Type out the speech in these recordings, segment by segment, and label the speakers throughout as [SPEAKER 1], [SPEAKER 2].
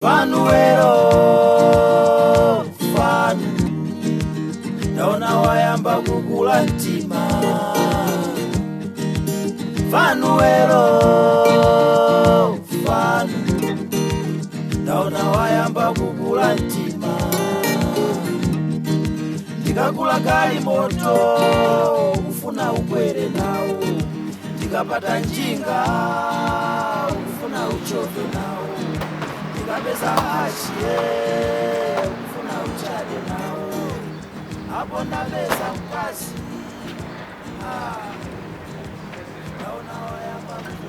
[SPEAKER 1] Vanuero fanu naona wayamba kukula ntima. Vanuero fanu naona wayamba kukula ntima. Ndikakula kali moto ufuna ukwere nawo, ndikapata njinga ufuna uchoke nawo, ndikapeza ashiye ufuna uchade nawo, hapo ndapeza mkazi naona wayamba kukula.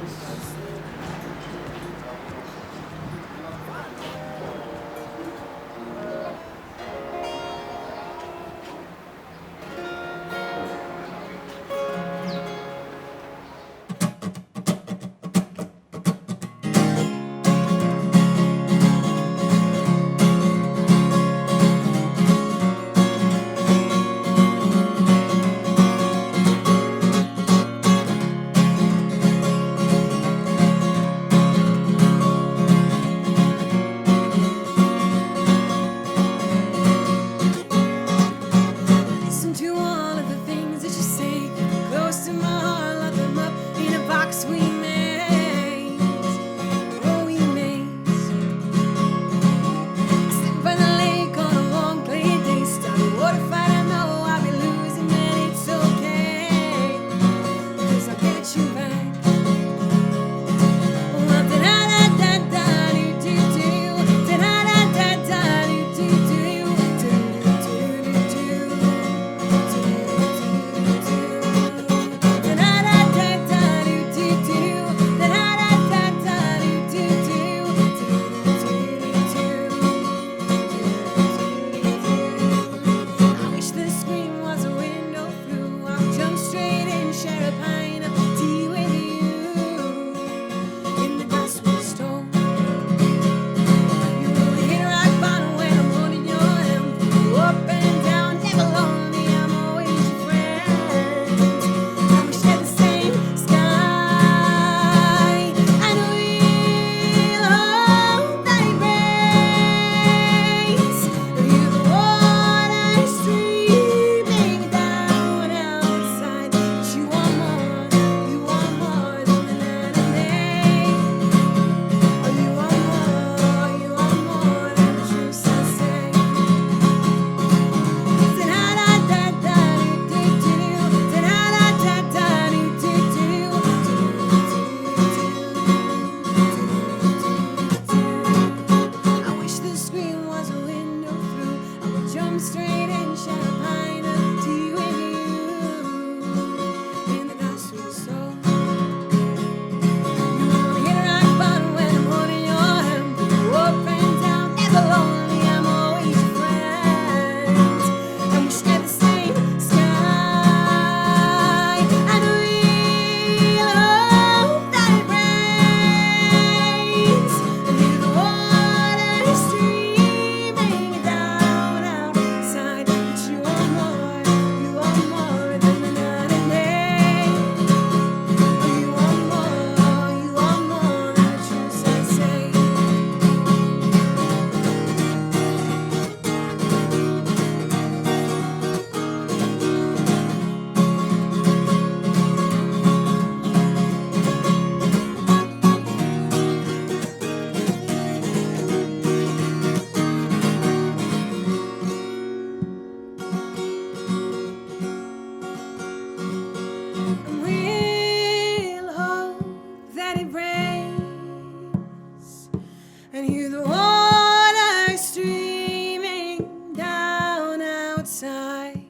[SPEAKER 2] And hear the water streaming down outside,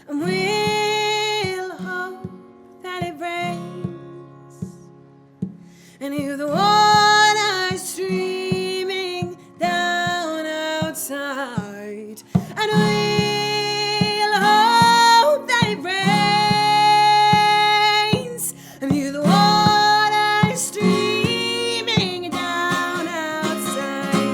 [SPEAKER 2] and we'll hope that it rains. And hear the water streaming down outside, and we'll hope that it rains. And hear the water streaming down outside.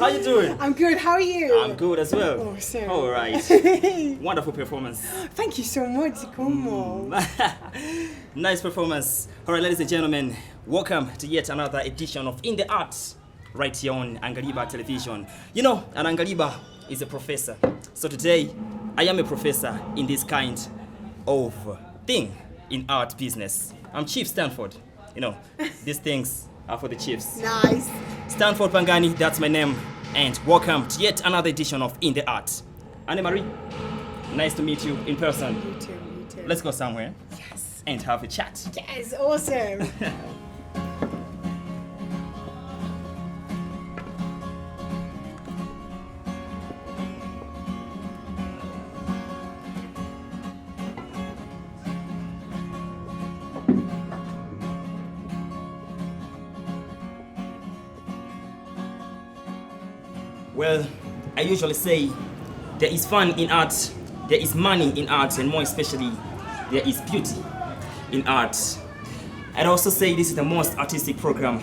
[SPEAKER 3] How you doing?
[SPEAKER 2] I'm good. How are you?
[SPEAKER 3] I'm good as well.
[SPEAKER 2] Awesome.
[SPEAKER 3] All right. Wonderful performance.
[SPEAKER 2] Thank you so much. Come on.
[SPEAKER 3] Nice performance. All right, ladies and gentlemen, welcome to yet another edition of In the Arts, right here on Angaliba Television. You know, an Angaliba is a professor. So today, I am a professor in this kind of thing in art business. I'm Chief Stanford. You know, these things are for the chiefs.
[SPEAKER 2] Nice.
[SPEAKER 3] Starford Pangani, that's my name. And welcome to yet another edition of In the Art. Anne-Marie, nice to meet you in person.
[SPEAKER 2] You too. You too.
[SPEAKER 3] Let's go somewhere
[SPEAKER 2] Yes.
[SPEAKER 3] and have a chat.
[SPEAKER 2] Yes. Awesome.
[SPEAKER 3] Well, I usually say there is fun in art, there is money in art, and more especially, there is beauty in art. I'd also say this is the most artistic program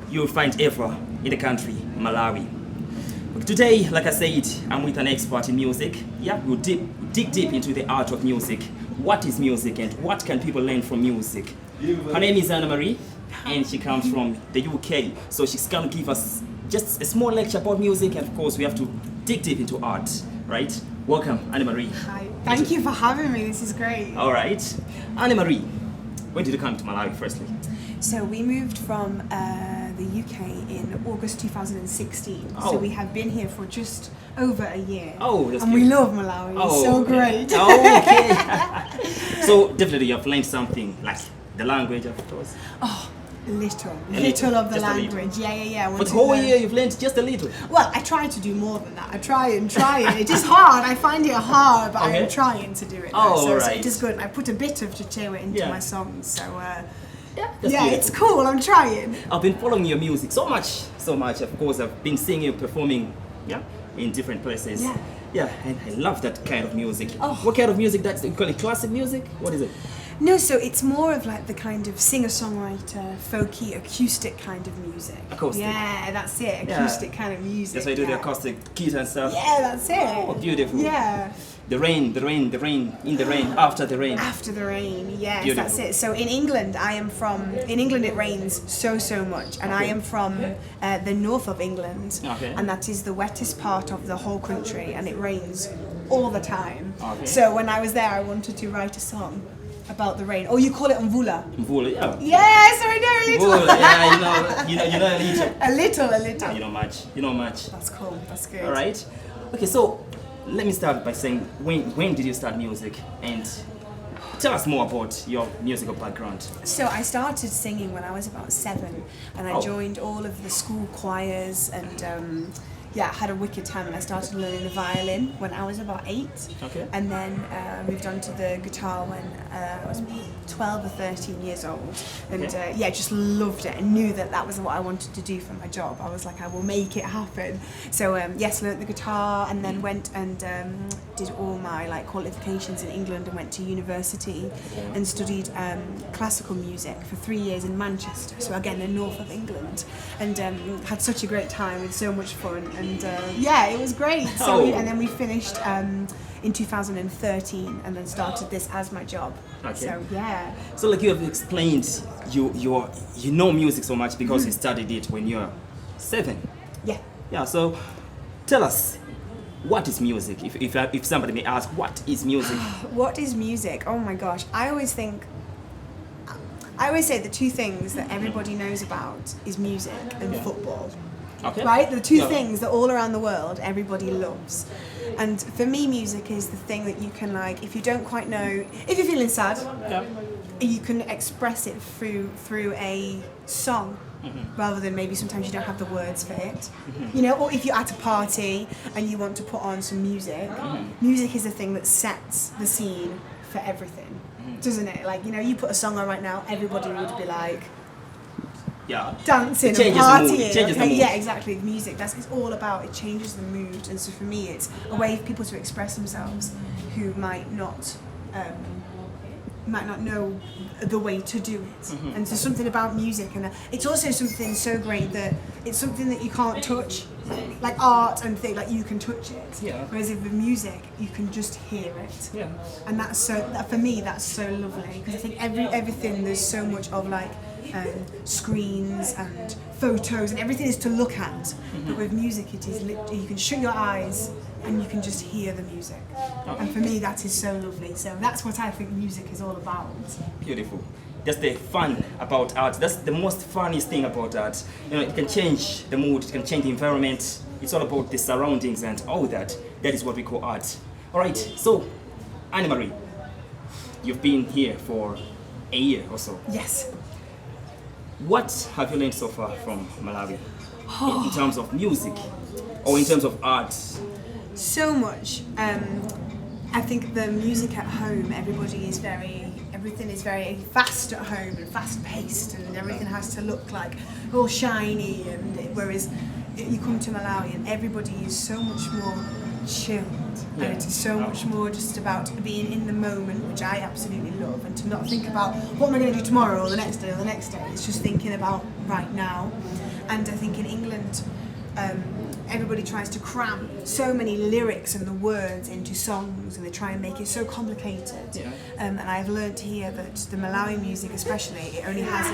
[SPEAKER 3] you'll find ever in the country, Malawi. But today, like I said, I'm with an expert in music. Yeah, we'll dig deep into the art of music. What is music and what can people learn from music? Her name is Anne-Marie and she comes from the UK. So she's gonna give us just a small lecture about music, and of course we have to dig deep into art, right? Welcome, Anne-Marie.
[SPEAKER 2] Hi. Thank you for having me. This is great.
[SPEAKER 3] All right. Anne-Marie, when did you come to Malawi firstly?
[SPEAKER 2] So we moved from the UK in August 2016.
[SPEAKER 3] Oh.
[SPEAKER 2] So we have been here for just over a year.
[SPEAKER 3] Oh, that's
[SPEAKER 2] and we
[SPEAKER 3] beautiful.
[SPEAKER 2] love Malawi.
[SPEAKER 3] Oh,
[SPEAKER 2] It's so
[SPEAKER 3] okay.
[SPEAKER 2] great.
[SPEAKER 3] Oh, okay. So definitely you've learned something, like the language, of course.
[SPEAKER 2] Little of the
[SPEAKER 3] Just a little.
[SPEAKER 2] language. Yeah. I
[SPEAKER 3] For
[SPEAKER 2] want
[SPEAKER 3] the
[SPEAKER 2] to
[SPEAKER 3] whole
[SPEAKER 2] learn-
[SPEAKER 3] year you've learned just a little.
[SPEAKER 2] Well, I try to do more than that. I try it. It is hard. I find it hard, but I am
[SPEAKER 3] Okay.
[SPEAKER 2] trying to do it.
[SPEAKER 3] Oh,
[SPEAKER 2] so
[SPEAKER 3] right.
[SPEAKER 2] it is good. I put a bit of Chichewa into
[SPEAKER 3] Yeah.
[SPEAKER 2] my songs. So
[SPEAKER 3] That's
[SPEAKER 2] yeah, it's
[SPEAKER 3] beautiful.
[SPEAKER 2] cool. I'm trying.
[SPEAKER 3] I've been following your music so much. Of course, I've been seeing you performing, in different places.
[SPEAKER 2] Yeah.
[SPEAKER 3] And I love that kind of music.
[SPEAKER 2] Oh.
[SPEAKER 3] What kind of music? You call it classic music? What is it?
[SPEAKER 2] No, so it's more of like the kind of singer-songwriter, folky, acoustic kind of music.
[SPEAKER 3] Acoustic.
[SPEAKER 2] Yeah, that's it. Acoustic kind of music.
[SPEAKER 3] That's why you do the
[SPEAKER 2] yeah.
[SPEAKER 3] acoustic guitar and stuff.
[SPEAKER 2] Yeah, that's it.
[SPEAKER 3] Oh, beautiful.
[SPEAKER 2] Yeah.
[SPEAKER 3] The rain, in the rain, after the rain.
[SPEAKER 2] After the rain, yes,
[SPEAKER 3] Beautiful.
[SPEAKER 2] that's it. So in England, in England it rains so much, and I
[SPEAKER 3] Okay.
[SPEAKER 2] am from the north of England,
[SPEAKER 3] Okay.
[SPEAKER 2] and that is the wettest part of the whole country, and it rains all the time.
[SPEAKER 3] Okay.
[SPEAKER 2] So when I was there, I wanted to write a song about the rain. Oh, you call it mvula?
[SPEAKER 3] Mvula, yeah.
[SPEAKER 2] Yes, I know a little.
[SPEAKER 3] Mvula, yeah, you know a little.
[SPEAKER 2] A little.
[SPEAKER 3] You know much.
[SPEAKER 2] That's cool. That's good.
[SPEAKER 3] All right. Okay, so let me start by saying, when did you start music? And tell us more about your musical background.
[SPEAKER 2] So I started singing when I was about 7, and I
[SPEAKER 3] Oh.
[SPEAKER 2] joined all of the school choirs, and I had a wicked time. And I started learning the violin when I was about 8,
[SPEAKER 3] Okay.
[SPEAKER 2] and then moved on to the guitar when I was 12 or 13 years old, and
[SPEAKER 3] Okay.
[SPEAKER 2] just loved it. I knew that was what I wanted to do for my job. I was like, I will make it happen. So learned the guitar, and then went and did all my qualifications in England, and went to university and studied classical music for 3 years in Manchester. So again, the north of England, and had such a great time with so much fun, and it was great. So
[SPEAKER 3] Oh.
[SPEAKER 2] and then we finished in 2013, and then started this as my job.
[SPEAKER 3] Okay.
[SPEAKER 2] So yeah.
[SPEAKER 3] So like you have explained, you know music so much because you studied it when you were 7.
[SPEAKER 2] Yeah.
[SPEAKER 3] Yeah. So tell us, what is music? If somebody may ask, what is music?
[SPEAKER 2] What is music? Oh my gosh. I always say the two things that everybody knows about is music and football.
[SPEAKER 3] Okay.
[SPEAKER 2] Right? The two
[SPEAKER 3] Yeah.
[SPEAKER 2] things that all around the world everybody loves. And for me, music is the thing that you can if you don't quite know, if you're feeling sad,
[SPEAKER 3] Yeah.
[SPEAKER 2] you can express it through a song. Rather than maybe sometimes you don't have the words for it, or if you're at a party and you want to put on some music, music is the thing that sets the scene for everything, doesn't it? You put a song on right now, everybody would be
[SPEAKER 3] Yeah.
[SPEAKER 2] dancing
[SPEAKER 3] It
[SPEAKER 2] and
[SPEAKER 3] changes the mood.
[SPEAKER 2] partying.
[SPEAKER 3] It changes the mood.
[SPEAKER 2] Yeah, exactly. Music, it's all about, it changes the mood, and so for me it's a way for people to express themselves who might not might not know the way to do it. And there's something about music, and it's also something so great that it's something that you can't touch, like art and things, like you can touch it.
[SPEAKER 3] Yeah.
[SPEAKER 2] Whereas with music, you can just hear it.
[SPEAKER 3] Yeah.
[SPEAKER 2] And that's so, for me, that's so lovely, because I think everything, there's so much of like screens and photos and everything is to look at, but with music it is you can shut your eyes and you can just hear the music. And for me that is so lovely, so that's what I think music is all about.
[SPEAKER 3] Beautiful. That's the fun about art. That's the most funniest thing about art. You know, it can change the mood, it can change the environment. It's all about the surroundings and all that. That is what we call art. All right, so Anne Marie, you've been here for a year or so.
[SPEAKER 2] Yes.
[SPEAKER 3] What have you learned so far from Malawi in terms of music or in terms of art?
[SPEAKER 2] So much. I think the music at home, everything is very fast at home and fast paced, and everything has to look like all shiny, and whereas you come to Malawi and everybody is so much more chilled, and it is so much more just about being in the moment, which I absolutely love, and to not think about what am I going to do tomorrow or the next day or the next day. It's just thinking about right now. And I think in England everybody tries to cram so many lyrics and the words into songs, and they try and make it so complicated. And I've learned here that the Malawi music especially, it only has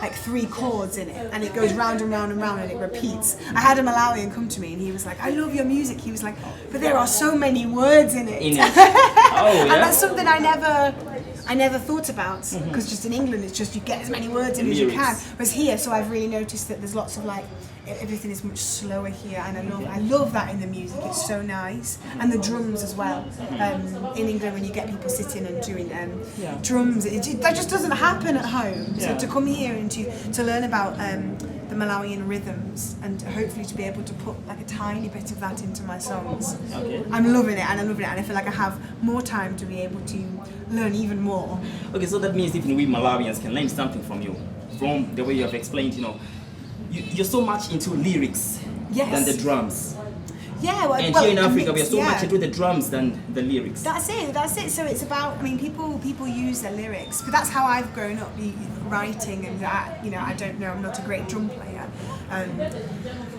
[SPEAKER 2] like 3 chords in it, and it goes round and round and round and it repeats. I had a Malawian come to me and he was like, I love your music. He was like, but there are so many words in it. And that's something I never thought about, because just in England it's just you get as many words in as you can. Whereas here, so I've really noticed that there's lots of like, everything is much slower here, and I love that in the music. It's so nice, and the drums as well. In England, when you get people sitting and doing drums, that just doesn't happen at home. So to come here and to learn about the Malawian rhythms, and hopefully to be able to put like a tiny bit of that into my songs. I'm loving it, and I feel like I have more time to be able to learn even more.
[SPEAKER 3] Okay, so that means even we Malawians can learn something from you, from the way you have explained, you know. You're so much into lyrics than the drums.
[SPEAKER 2] Yeah, well,
[SPEAKER 3] and here in Africa, we are so much into the drums than the lyrics.
[SPEAKER 2] That's it. So it's about, I mean, people use their lyrics, but that's how I've grown up, writing, and I don't know, I'm not a great drum player.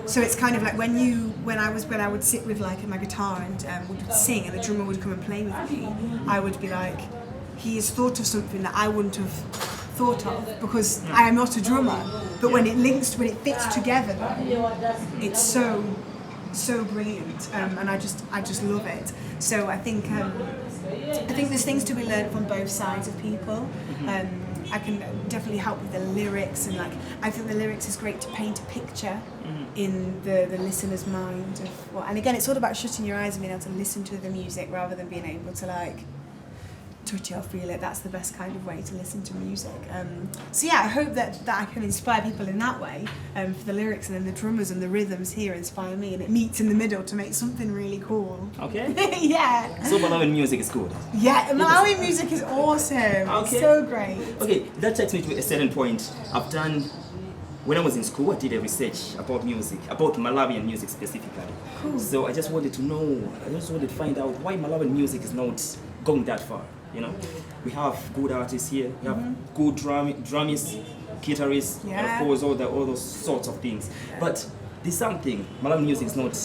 [SPEAKER 2] So it's kind of like when I would sit with like my guitar and would sing, and the drummer would come and play with me, I would be like, he has thought of something that I wouldn't have thought of, because I am not a drummer, but when it fits together, it's so brilliant, and I just love it. So I think there's things to be learned from both sides of people. I can definitely help with the lyrics, and like I think the lyrics is great to paint a picture in the listener's mind and again, it's all about shutting your eyes and being able to listen to the music rather than being able to like touch it or feel it. That's the best kind of way to listen to music. So yeah, I hope that I can inspire people in that way, for the lyrics, and then the drummers and the rhythms here inspire me, and it meets in the middle to make something really cool.
[SPEAKER 3] Okay.
[SPEAKER 2] Yeah.
[SPEAKER 3] So Malawian music is good.
[SPEAKER 2] Yeah, Malawian music is awesome. Okay. It's so great.
[SPEAKER 3] Okay, that takes me to a certain point. When I was in school, I did a research about music, about Malawian music specifically.
[SPEAKER 2] Cool.
[SPEAKER 3] So I just wanted to find out why Malawian music is not going that far. You know, we have good artists here, we have good drummers, guitarists, and of course all those sorts of things. But there's something, Malawian music is not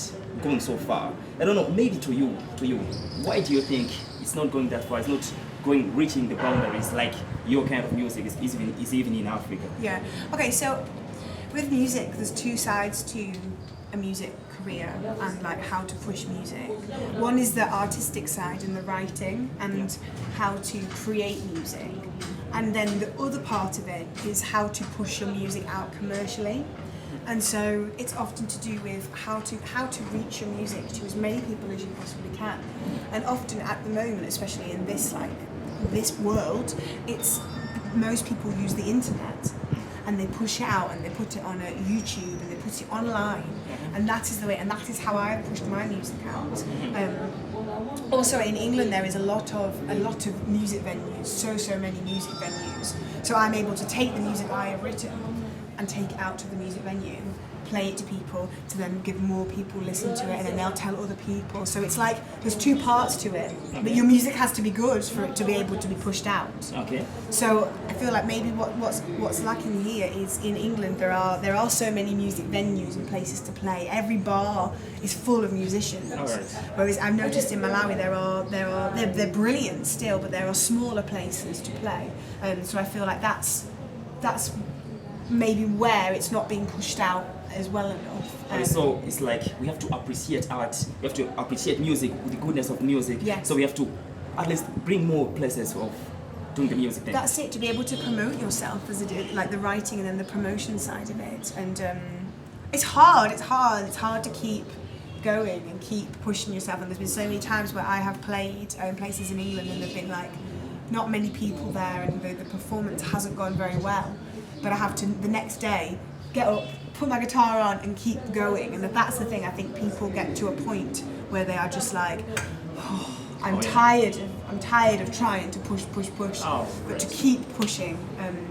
[SPEAKER 3] going so far. I don't know, maybe to you, why do you think it's not going that far? It's not reaching the boundaries like your kind of music is even in Africa.
[SPEAKER 2] Yeah. Okay, so with music, there's 2 sides to a music career and like how to push music. One is the artistic side and the writing and how to create music, and then the other part of it is how to push your music out commercially. And so it's often to do with how to reach your music to as many people as you possibly can. And often at the moment, especially in this world, it's most people use the internet. and they push it out and they put it on a YouTube and they put it online, and that is the way, and that is how I pushed my music out. Also in England there is a lot of music venues, so many music venues. So I'm able to take the music I have written and take it out to the music venue, play it to people, to then give more people listen to it, and then they'll tell other people. So it's like there's two parts to it. But your music has to be good for it to be able to be pushed out.
[SPEAKER 3] Okay.
[SPEAKER 2] So I feel like maybe what's lacking here is in England there are so many music venues and places to play. Every bar is full of musicians.
[SPEAKER 3] All right.
[SPEAKER 2] Whereas I've noticed in Malawi they're brilliant still, but there are smaller places to play. So I feel like that's maybe where it's not being pushed out as well enough.
[SPEAKER 3] So it's like we have to appreciate art, we have to appreciate music, the goodness of music.
[SPEAKER 2] Yes.
[SPEAKER 3] So we have to at least bring more places of doing the music thing.
[SPEAKER 2] That's it, to be able to promote yourself as like the writing and then the promotion side of it. And it's hard to keep going and keep pushing yourself. And there's been so many times where I have played in places in England and there've been like not many people there and the performance hasn't gone very well. But I have to, the next day, get up, put my guitar on and keep going. And that's the thing, I think people get to a point where they are just like, oh, I'm tired of trying to push. But to keep pushing,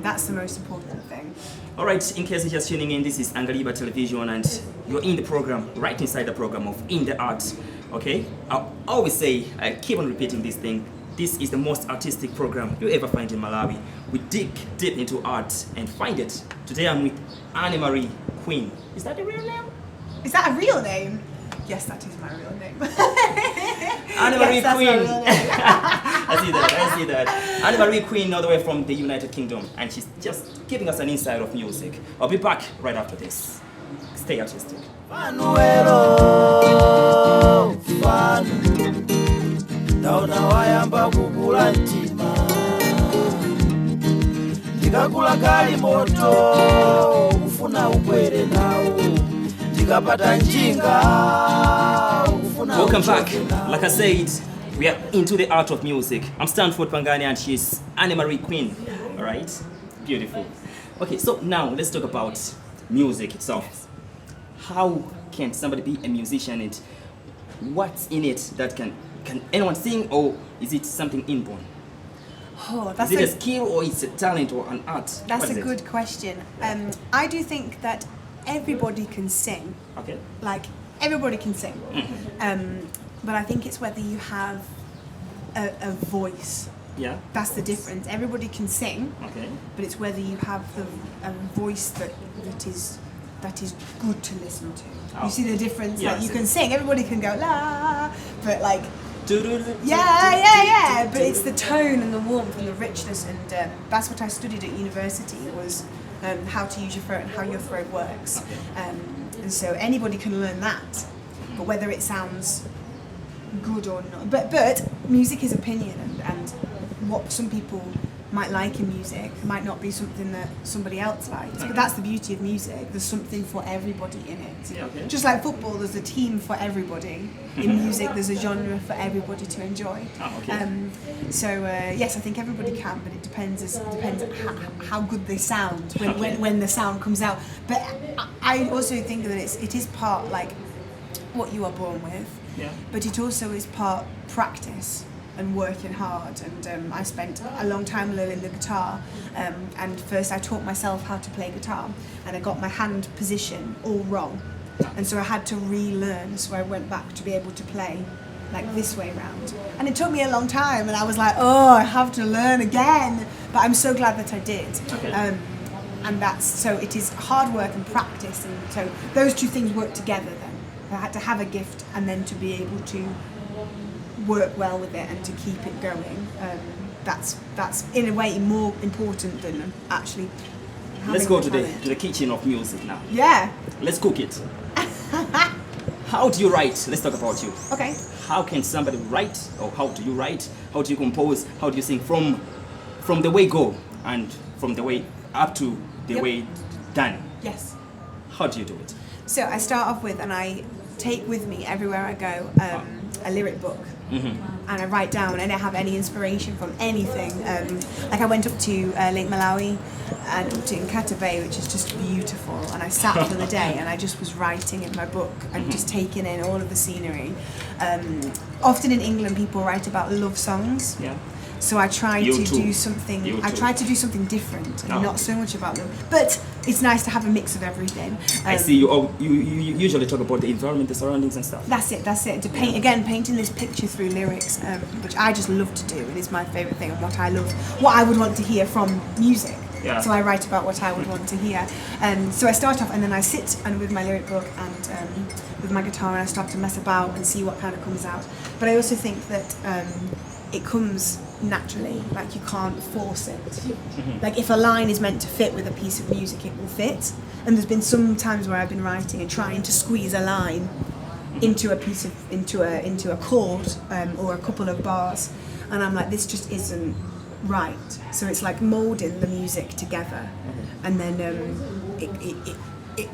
[SPEAKER 2] that's the most important thing.
[SPEAKER 3] Alright, in case you're just tuning in, this is Angaliba Television and you're in the program, right inside the program of In the Arts. Okay? I always say, I keep on repeating this thing, this is the most artistic program you ever find in Malawi. We dig deep into art and find it. Today I'm with Anne-Marie Queen. Is that the real name?
[SPEAKER 2] Is that a real name? Yes, that is my real name.
[SPEAKER 3] Anne-Marie
[SPEAKER 2] yes,
[SPEAKER 3] Queen.
[SPEAKER 2] My real name.
[SPEAKER 3] I see that. Anne-Marie Queen, all the way from the United Kingdom, and she's just giving us an insight of music. I'll be back right after this. Stay artistic.
[SPEAKER 1] Fanuelo, fanu, ndaona wayamba kukula mtima, ndikakula kali moto, ufuna ukwere nawo, ndikapata njinga, ufuna
[SPEAKER 3] Welcome back.
[SPEAKER 1] nawo.
[SPEAKER 3] Like I said, we are into the art of music. I'm Starford Pangani and she's Anne-Marie Queen. Alright? Beautiful. Okay, so now let's talk about music itself. How can somebody be a musician and what's in it that can anyone sing, or is it something inborn?
[SPEAKER 2] Oh, that's
[SPEAKER 3] Is it a skill or it's a talent or an art?
[SPEAKER 2] That's
[SPEAKER 3] What is
[SPEAKER 2] a
[SPEAKER 3] it?
[SPEAKER 2] good question. I do think that everybody can sing.
[SPEAKER 3] Okay.
[SPEAKER 2] Like, everybody can sing. But I think it's whether you have a voice.
[SPEAKER 3] Yeah.
[SPEAKER 2] That's the difference. Everybody can sing,
[SPEAKER 3] Okay.
[SPEAKER 2] but it's whether you have a voice that is good to listen to.
[SPEAKER 3] Oh.
[SPEAKER 2] You see the difference?
[SPEAKER 3] Yeah,
[SPEAKER 2] Like,
[SPEAKER 3] I
[SPEAKER 2] you
[SPEAKER 3] see.
[SPEAKER 2] can sing, everybody can go la, but like, yeah, but it's the tone and the warmth and the richness, and that's what I studied at university, was how to use your throat and how your throat works. And so anybody can learn that, but whether it sounds good or not. But music is opinion, and what some people might like in music might not be something that somebody else likes. But that's the beauty of music. There's something for everybody in it.
[SPEAKER 3] Yeah, okay.
[SPEAKER 2] Just like football, there's a team for everybody. In music, there's a genre for everybody to enjoy.
[SPEAKER 3] Oh, okay.
[SPEAKER 2] So yes, I think everybody can, but it depends how good they sound when the sound comes out. But I also think that it is part like what you are born with.
[SPEAKER 3] Yeah.
[SPEAKER 2] But it also is part practice and working hard, and I spent a long time learning the guitar, and first I taught myself how to play guitar, and I got my hand position all wrong, and so I had to relearn, so I went back to be able to play like this way round, and it took me a long time, and I was like, oh, I have to learn again, but I'm so glad that I did.
[SPEAKER 3] Okay.
[SPEAKER 2] And that's, so it is hard work and practice, and so those two things work together then. I had to have a gift and then to be able to work well with it and to keep it going. That's in a way more important than actually having
[SPEAKER 3] Let's go
[SPEAKER 2] the
[SPEAKER 3] to
[SPEAKER 2] talent.
[SPEAKER 3] the kitchen of music now.
[SPEAKER 2] Yeah.
[SPEAKER 3] Let's cook it. How do you write? Let's talk about you.
[SPEAKER 2] Okay.
[SPEAKER 3] How can somebody write, or how do you write? How do you compose? How do you sing from the way go and from the way up to the
[SPEAKER 2] Yep.
[SPEAKER 3] way done?
[SPEAKER 2] Yes.
[SPEAKER 3] How do you do it?
[SPEAKER 2] So I start off with, and I take with me everywhere I go, a lyric book. And I write down, and I don't have any inspiration from anything. Like I went up to Lake Malawi and up to Nkata Bay, which is just beautiful, and I sat for the day and I just was writing in my book and just taking in all of the scenery. Often in England people write about love songs.
[SPEAKER 3] Yeah.
[SPEAKER 2] So I tried to do something. I tried to do something different, and not so much about them. But it's nice to have a mix of everything.
[SPEAKER 3] I see you usually talk about the environment, the surroundings, and stuff.
[SPEAKER 2] That's it. To paint again, painting this picture through lyrics, which I just love to do, and is my favourite thing, and what I love, what I would want to hear from music.
[SPEAKER 3] Yeah.
[SPEAKER 2] So I write about what I would want to hear. So I start off, and then I sit and with my lyric book and with my guitar, and I start to mess about and see what kind of comes out. But I also think that it comes naturally, like you can't force it. Like if a line is meant to fit with a piece of music, it will fit. And there's been some times where I've been writing and trying to squeeze a line into a piece of into a chord or a couple of bars, and I'm like, this just isn't right. So it's like moulding the music together, and then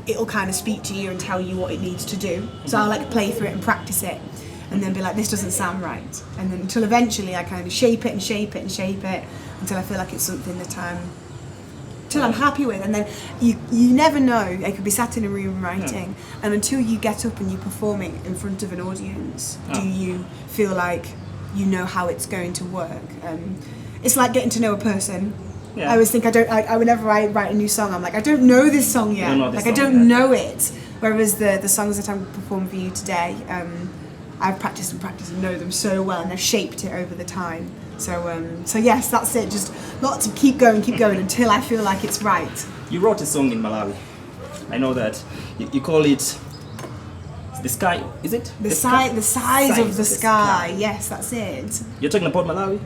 [SPEAKER 2] it'll kind of speak to you and tell you what it needs to do. So I'll like play through it and practice it, and then be like, this doesn't sound right, and then until eventually I kind of shape it until I feel like it's something that I'm happy with. And then you never know, I could be sat in a room writing, and until you get up and you perform it in front of an audience, do you feel like you know how it's going to work. It's like getting to know a person. I always think whenever I write a new song, I'm like, I don't know this song yet. I don't know it. Whereas the songs that I'm performing for you today, I've practiced and know them so well, and I've shaped it over the time. So yes, that's it. Just lots of keep going until I feel like it's right.
[SPEAKER 3] You wrote a song in Malawi. I know that. You call it The Sky, is it?
[SPEAKER 2] The size of the sky. Yes, that's it.
[SPEAKER 3] You're talking about Malawi?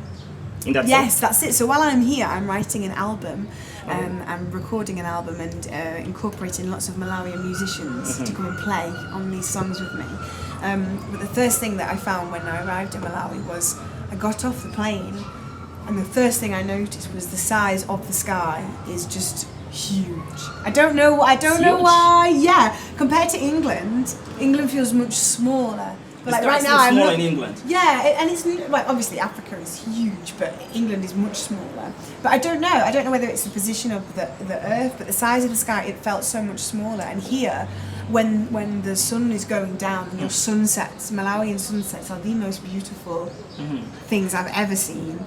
[SPEAKER 3] In that
[SPEAKER 2] yes,
[SPEAKER 3] song?
[SPEAKER 2] That's it. So while I'm here, I'm writing an album. I'm recording an album and incorporating lots of Malawian musicians to come and play on these songs with me. But the first thing that I found when I arrived in Malawi was I got off the plane, and the first thing I noticed was the size of the sky is just huge. I don't know why. Yeah, compared to England feels much smaller. But like right now,
[SPEAKER 3] I'm in England.
[SPEAKER 2] Yeah, and it's like obviously Africa is huge, but England is much smaller. But I don't know whether it's the position of the Earth, but the size of the sky, it felt so much smaller. And here, when the sun is going down and your sunsets, Malawian sunsets are the most beautiful things I've ever seen.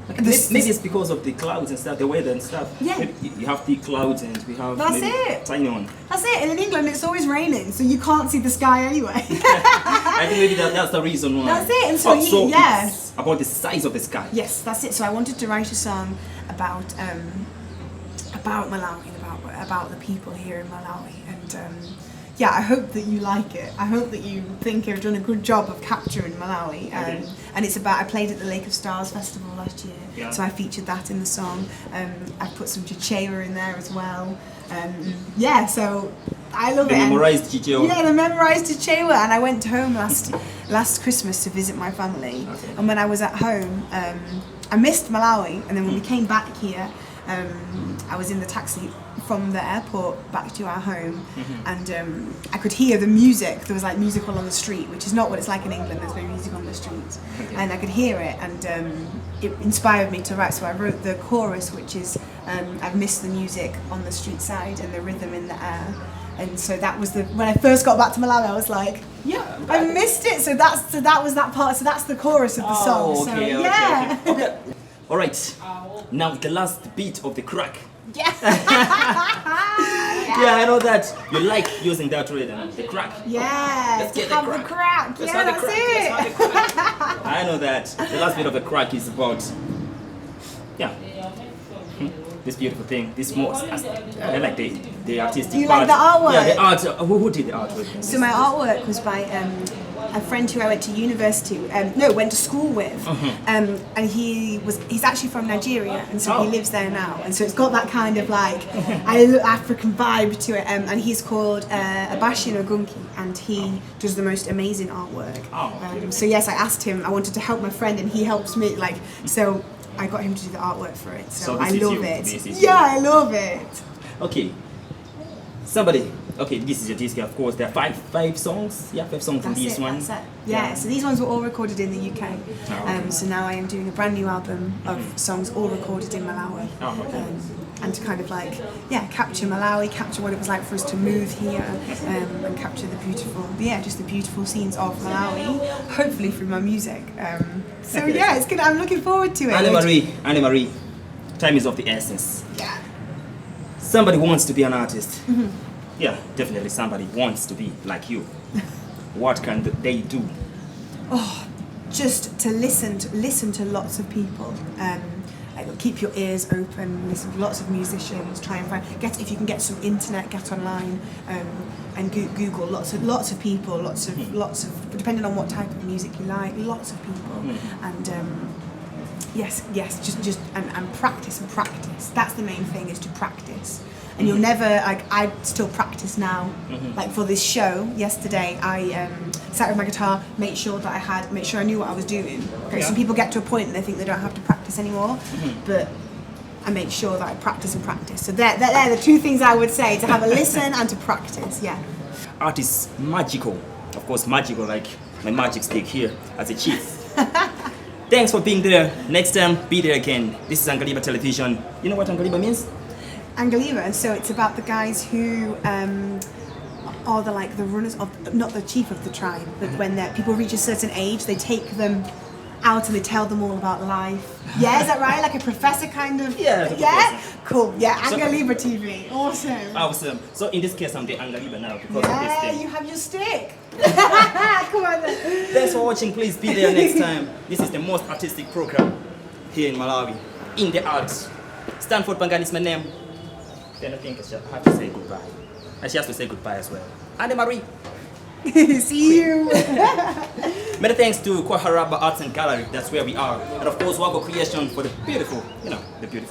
[SPEAKER 3] Maybe it's because of the clouds and stuff, the weather and stuff.
[SPEAKER 2] Yeah.
[SPEAKER 3] You have the clouds and we have tiny one.
[SPEAKER 2] That's it. And in England, it's always raining, so you can't see the sky anyway.
[SPEAKER 3] I think maybe that's the reason why.
[SPEAKER 2] That's it. And so,
[SPEAKER 3] it's about the size of the sky.
[SPEAKER 2] Yes, that's it. So I wanted to write a song about Malawi and about the people here in Malawi. And yeah, I hope that you like it. I hope that you think I've done a good job of capturing Malawi. And it's about, I played at the Lake of Stars Festival last year, so I featured that in the song. I put some chichewa in there as well. So I love it.
[SPEAKER 3] The memorized chichewa.
[SPEAKER 2] Yeah, the memorized chichewa. And I went home last Christmas to visit my family. Okay. And when I was at home, I missed Malawi. And then when we came back here, I was in the taxi from the airport back to our home, and I could hear the music. There was like music all on the street, which is not what it's like in England. There's no music on the street, and I could hear it, and it inspired me to write. So I wrote the chorus, which is I've missed the music on the street side and the rhythm in the air. And so that was when I first got back to Malawi, I was like, yeah, I missed it. So that was that part. So that's the chorus of the song.
[SPEAKER 3] Okay. All right. Now the last beat of the crack.
[SPEAKER 2] Yeah.
[SPEAKER 3] Yeah, I know that you like using that rhythm, the crack.
[SPEAKER 2] Yeah.
[SPEAKER 3] Let's get
[SPEAKER 2] the crack.
[SPEAKER 3] Let's
[SPEAKER 2] yeah,
[SPEAKER 3] have the crack. I know that. The last bit of the crack is about this beautiful thing, this most, I like the artistic
[SPEAKER 2] you
[SPEAKER 3] part.
[SPEAKER 2] Like the artwork?
[SPEAKER 3] Yeah, the art. Who did the artwork?
[SPEAKER 2] So my artwork was by a friend who I went to school with, and he's actually from Nigeria, and so he lives there now, and so it's got that kind of like African vibe to it, and he's called Abashi Ogunki, and he does the most amazing artwork. So yes, I asked him, I wanted to help my friend, and he helps me, so I got him to do the artwork for it, so I love it. I love it.
[SPEAKER 3] Okay. Somebody, okay, this is your disc, of course. There are five songs. Yeah, 5 songs in this one.
[SPEAKER 2] That's it. Yeah, so these ones were all recorded in the UK.
[SPEAKER 3] okay.
[SPEAKER 2] So now I am doing a brand new album of songs all recorded in Malawi.
[SPEAKER 3] Oh, okay.
[SPEAKER 2] And to kind of like, capture Malawi, capture what it was like for us to move here, and capture the just the beautiful scenes of Malawi, hopefully through my music. So yeah, it's good. I'm looking forward to it.
[SPEAKER 3] Anne Marie, time is of the essence.
[SPEAKER 2] Yeah.
[SPEAKER 3] Somebody wants to be an artist. Yeah, definitely somebody wants to be like you. What can they do?
[SPEAKER 2] Oh, just to listen to lots of people. Like, keep your ears open, listen to lots of musicians, try and find, if you can get some internet, get online, and Google lots of people, lots of depending on what type of music you like, lots of people, and yes, just and practice. That's the main thing, is to practice. And you'll never, like, I still practice now. Like for this show yesterday, I sat with my guitar, made sure I knew what I was doing. Okay, some people get to a point and they think they don't have to practice anymore, but I make sure that I practice and practice. So they're the two things I would say: to have a listen and to practice. Yeah.
[SPEAKER 3] Art is magical, of course, magical like my magic stick here as a chief. Thanks for being there. Next time, be there again. This is Angaliba Television. You know what Angaliba means?
[SPEAKER 2] Angaliba, so it's about the guys who are the runners of, not the chief of the tribe, but when people reach a certain age, they take them out and they tell them all about life. Yeah, is that right? Like a professor kind of?
[SPEAKER 3] Yeah.
[SPEAKER 2] Yeah? Cool. Yeah, Angaliba TV. Awesome.
[SPEAKER 3] So in this case, I'm the Angaliba now because of this thing.
[SPEAKER 2] You have your stick. Come on then.
[SPEAKER 3] Thanks for watching. Please be there next time. This is the most artistic program here in Malawi. In the arts. Starford Pangani is my name. Then I think I have to say goodbye. And she has to say goodbye as well. Anne Marie.
[SPEAKER 2] See you.
[SPEAKER 3] Many thanks to Kwaharaba Arts and Gallery. That's where we are. And of course, Wago Creation for the beautiful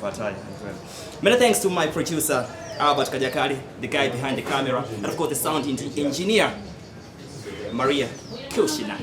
[SPEAKER 3] attire as well. Many thanks to my producer, Albert Kajakari, the guy behind the camera, and of course the sound engineer, Maria Kushina.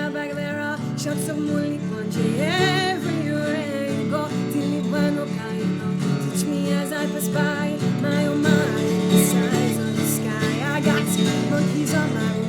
[SPEAKER 4] far back there are shots of moonlit punching everywhere you go. Till it were no kind of touch me as I pass by. My oh my, the size of the sky. I got monkeys on my